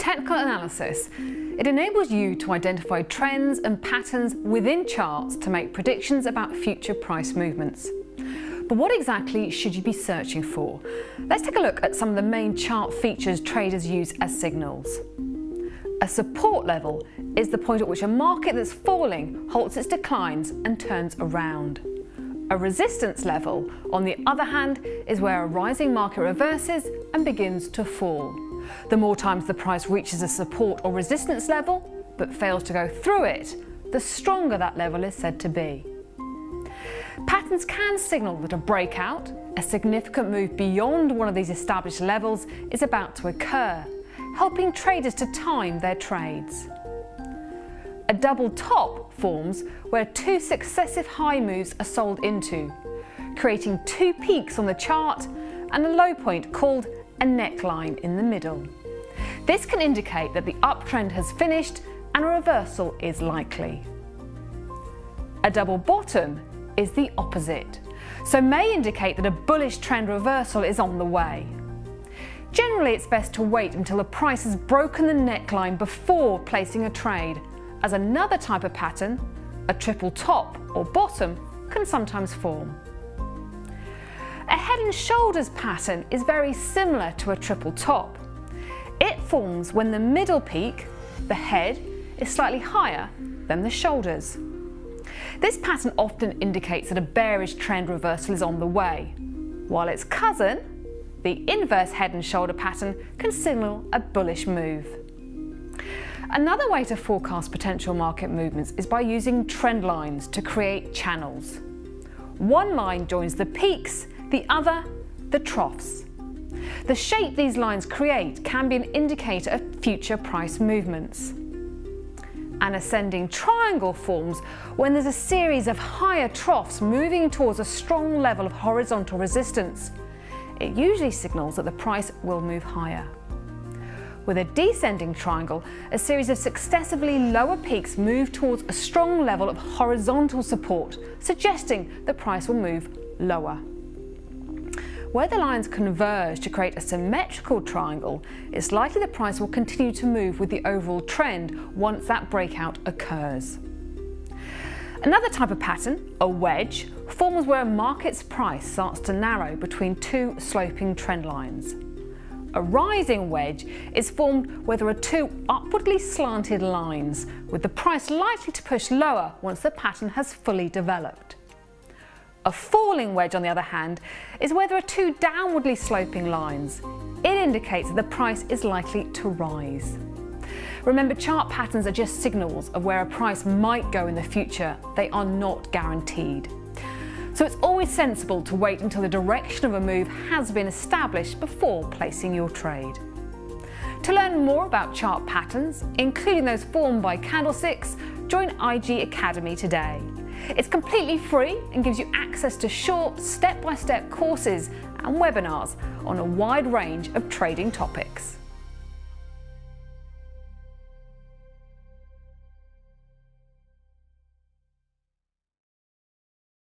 technical analysis, it enables you to identify trends and patterns within charts to make predictions about future price movements. But what exactly should you be searching for? Let's take a look at some of the main chart features traders use as signals. A support level is the point at which a market that's falling halts its declines and turns around. A resistance level, on the other hand, is where a rising market reverses and begins to fall. The more times the price reaches a support or resistance level, but fails to go through it, the stronger that level is said to be. Patterns can signal that a breakout, a significant move beyond one of these established levels, is about to occur, helping traders to time their trades. A double top forms where two successive high moves are sold into, creating two peaks on the chart and a low point called a neckline in the middle. This can indicate that the uptrend has finished and a reversal is likely. A double bottom is the opposite, so may indicate that a bullish trend reversal is on the way. Generally, it's best to wait until the price has broken the neckline before placing a trade, as another type of pattern, a triple top or bottom, can sometimes form. A head and shoulders pattern is very similar to a triple top. It forms when the middle peak, the head, is slightly higher than the shoulders. This pattern often indicates that a bearish trend reversal is on the way, while its cousin, the inverse head and shoulder pattern, can signal a bullish move. Another way to forecast potential market movements is by using trend lines to create channels. One line joins the peaks, the other the troughs. The shape these lines create can be an indicator of future price movements. An ascending triangle forms when there's a series of higher troughs moving towards a strong level of horizontal resistance. It usually signals that the price will move higher. With a descending triangle, a series of successively lower peaks move towards a strong level of horizontal support, suggesting the price will move lower. Where the lines converge to create a symmetrical triangle, it's likely the price will continue to move with the overall trend once that breakout occurs. Another type of pattern, a wedge, forms where a market's price starts to narrow between two sloping trend lines. A rising wedge is formed where there are two upwardly slanted lines, with the price likely to push lower once the pattern has fully developed. A falling wedge, on the other hand, is where there are two downwardly sloping lines. It indicates that the price is likely to rise. Remember, chart patterns are just signals of where a price might go in the future. They are not guaranteed. So it's always sensible to wait until the direction of a move has been established before placing your trade. To learn more about chart patterns, including those formed by candlesticks, join IG Academy today. It's completely free and gives you access to short, step-by-step courses and webinars on a wide range of trading topics.